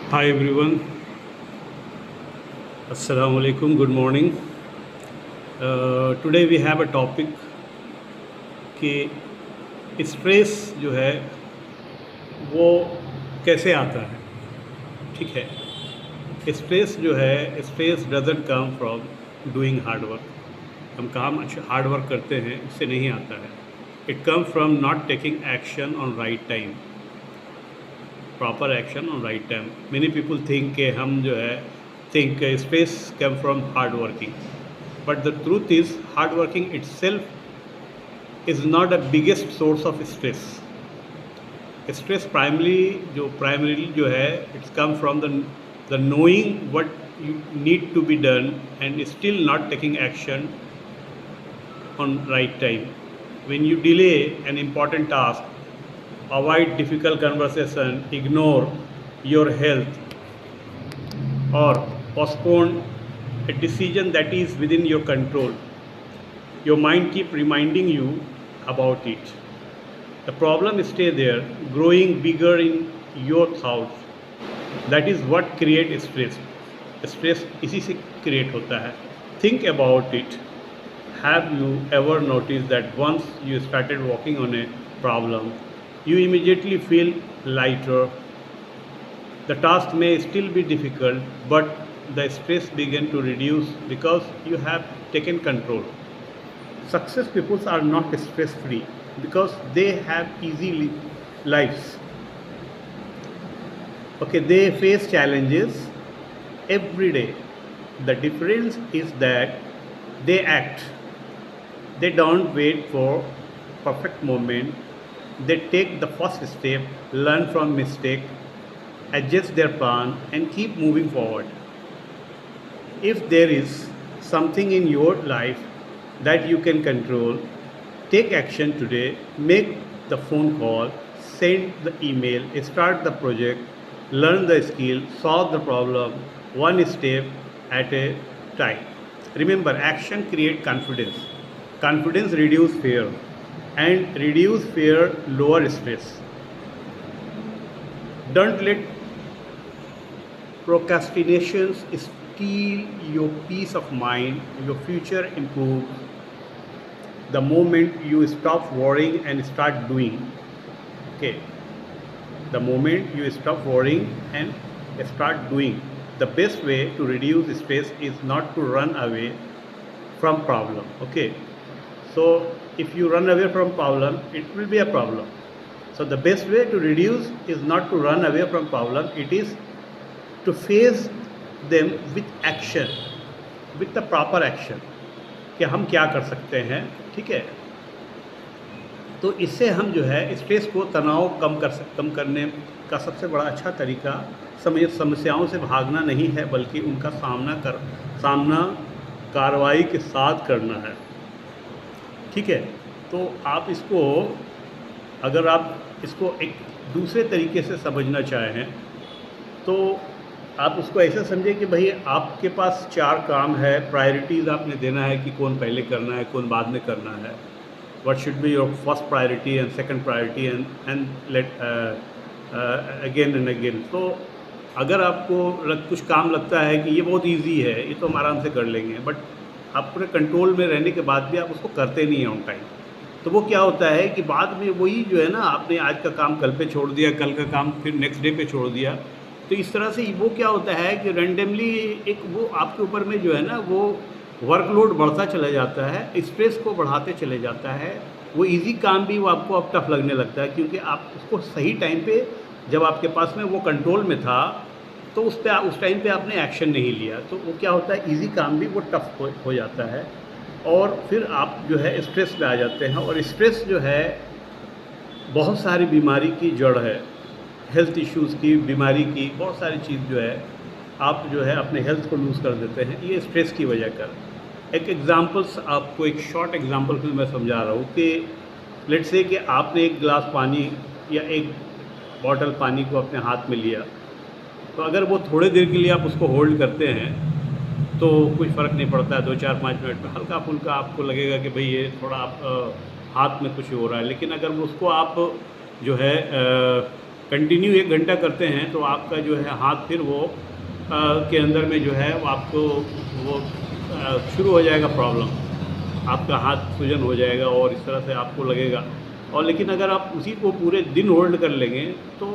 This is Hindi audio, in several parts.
Hi everyone, Assalamu alaikum, good morning. Today we have a topic कि स्ट्रेस जो है वो कैसे आता है, ठीक है। स्ट्रेस जो है, stress doesn't come from doing hard work. हम काम अच्छा हार्ड वर्क करते हैं, इससे नहीं आता है। It come from not taking action on right time, proper action on right time. Many people think कि हम जो है think stress come from hard working, but the truth is hard working itself is not a biggest source of stress. Stress primarily जो है it's come from the knowing what you need to be done and still not taking action on right time. When you delay an important task, avoid difficult conversation, ignore your health, or postpone a decision that is within your control, your mind keep reminding you about it. The problem stay there, growing bigger in your thoughts. That is what create stress. Stress इसी से create होता है. Think about it. Have you ever noticed that once you started working on a problem, you immediately feel lighter? The task may still be difficult, but the stress begin to reduce because you have taken control. Success people are not stress free because they have easy lives. Okay, they face challenges every day. The difference is that they act. They don't wait for perfect moment. They take the first step, learn from mistake, adjust their plan, and keep moving forward. If there is something in your life that you can control, take action today. Make the phone call, send the email, start the project, learn the skill, solve the problem one step at a time. Remember, action create confidence. Confidence reduce fear, and reduce fear lower stress. Don't let procrastinations steal your peace of mind. Your future improves the moment you stop worrying and start doing. Okay, the moment you stop worrying and start doing. The best way to reduce stress is not to run away from problem. Okay, so if you run away from problem, it will be a problem. So the best way to reduce is not to run away from problem, it is to face them with action, with the proper action कि हम क्या कर सकते हैं, ठीक है। तो इससे हम जो है स्ट्रेस को, तनाव कम करने का सबसे बड़ा अच्छा तरीका समस्याओं से भागना नहीं है, बल्कि उनका सामना कार्रवाई के साथ करना है, ठीक है। तो आप इसको, अगर आप इसको एक दूसरे तरीके से समझना चाहें तो आप उसको ऐसे समझें कि भाई आपके पास 4 काम है, प्रायोरिटीज़ आपने देना है कि कौन पहले करना है, कौन बाद में करना है। What should be your first priority and second priority and let again and again. तो अगर आपको कुछ काम लगता है कि ये बहुत इजी है, ये तो हम आराम से कर लेंगे, बट आप पूरे कंट्रोल में रहने के बाद भी आप उसको करते नहीं हैं ऑन टाइम, तो वो क्या होता है कि बाद में वही जो है ना, आपने आज का काम कल पे छोड़ दिया, कल का काम फिर नेक्स्ट डे पे छोड़ दिया। तो इस तरह से वो क्या होता है कि रैंडमली एक वो आपके ऊपर में जो है ना, वो वर्कलोड बढ़ता चला जाता है, स्ट्रेस को बढ़ाते चले जाता है। वो इजी काम भी वो आपको अब टफ लगने लगता है, क्योंकि आप उसको सही टाइम पे, जब आपके पास में वो कंट्रोल में था, तो उस टाइम पे आपने एक्शन नहीं लिया, तो वो क्या होता है, इजी काम भी वो टफ हो जाता है, और फिर आप जो है स्ट्रेस में आ जाते हैं। और स्ट्रेस जो है बहुत सारी बीमारी की जड़ है, हेल्थ इश्यूज़ की, बीमारी की, बहुत सारी चीज़ जो है आप जो है अपने हेल्थ को लूज़ कर देते हैं, ये स्ट्रेस की वजह कर। एक एग्जांपल्स, आपको एक शॉर्ट एग्जांपल फिर मैं समझा रहा हूँ कि लेट्स से कि आपने एक गिलास पानी या एक बॉटल पानी को अपने हाथ में लिया, तो अगर वो थोड़े देर के लिए आप उसको होल्ड करते हैं तो कुछ फ़र्क नहीं पड़ता है, 2-4-5 मिनट में हल्का फुल्का आपको लगेगा कि भाई ये थोड़ा आप हाथ में कुछ हो रहा है। लेकिन अगर उसको आप जो है कंटिन्यू 1 घंटा करते हैं तो आपका जो है हाथ फिर वो के अंदर में जो है वो आपको वो शुरू हो जाएगा प्रॉब्लम, आपका हाथ सूजन हो जाएगा और इस तरह से आपको लगेगा। और लेकिन अगर आप उसी को पूरे दिन होल्ड कर लेंगे तो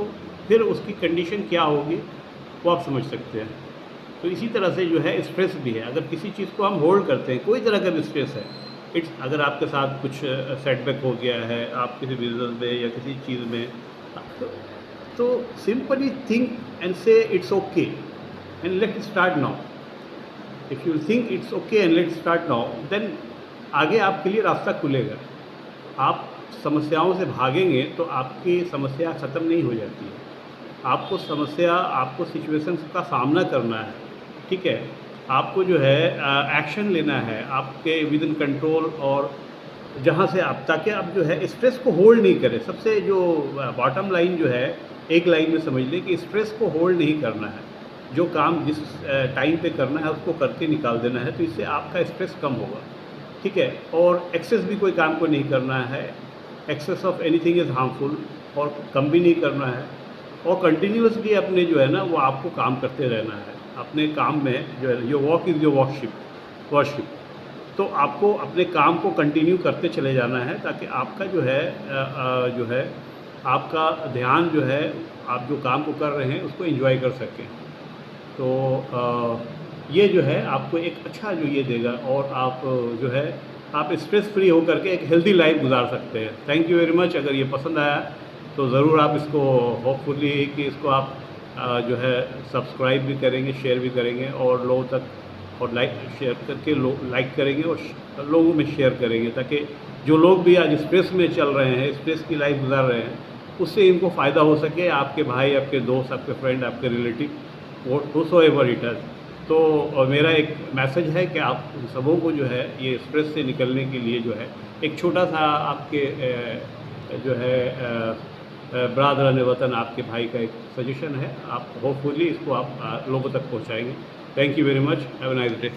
फिर उसकी कंडीशन क्या होगी वो आप समझ सकते हैं। तो इसी तरह से जो है स्ट्रेस भी है, अगर किसी चीज़ को हम होल्ड करते हैं, कोई तरह का भी स्ट्रेस है, इट्स अगर आपके साथ कुछ सेटबैक हो गया है, आप किसी बिजनेस में या किसी चीज़ में, तो simply think and say it's okay and let start now. If you think it's okay and let start now, then आगे आपके लिए रास्ता खुलेगा। आप समस्याओं से भागेंगे तो आपकी समस्या ख़त्म नहीं हो जाती है। आपको समस्या, आपको सिचुएशंस का सामना करना है, ठीक है? आपको जो है एक्शन लेना है, आपके विद इन कंट्रोल, और जहाँ से आप, ताकि आप जो है स्ट्रेस को होल्ड नहीं करें। सबसे जो बॉटम लाइन जो है, एक लाइन में समझ लें कि स्ट्रेस को होल्ड नहीं करना है। जो काम जिस टाइम पे करना है उसको करके निकाल देना है, तो इससे आपका स्ट्रेस कम होगा, ठीक है? और एक्सेस भी कोई काम को नहीं करना है। Excess of anything is harmful, और कम भी नहीं करना है। और कंटिन्यूअसली अपने जो है ना वो आपको काम करते रहना है। अपने काम में जो है, your work is your worship. तो आपको अपने काम को कंटिन्यू करते चले जाना है, ताकि आपका जो है जो है आपका ध्यान जो है, आप जो काम को कर रहे हैं उसको एंजॉय कर सकें। तो ये जो है आपको एक अच्छा जो ये देगा, और आप जो है आप स्ट्रेस फ्री होकर के एक हेल्दी लाइफ गुजार सकते हैं। Thank you very much. अगर ये पसंद आया तो ज़रूर आप इसको, होपफुली कि इसको आप जो है सब्सक्राइब भी करेंगे, शेयर भी करेंगे, और लोगों तक, और लाइक शेयर करके लाइक करेंगे और लोगों में शेयर करेंगे, ताकि जो लोग भी आज स्ट्रेस में चल रहे हैं, स्ट्रेस की लाइफ गुजार रहे हैं, उससे इनको फ़ायदा हो सके। आपके भाई, आपके दोस्त, आपके फ्रेंड, आपके रिलेटिव, वो एवर इट इज़। तो मेरा एक मैसेज है कि आप उन सबों को जो है ये स्ट्रेस से निकलने के लिए जो है एक छोटा सा आपके जो है बरादरान वतन, आपके भाई का एक सजेशन है। आप होपफुली इसको आप लोगों तक पहुंचाएंगे। Thank you very much. Have a nice day.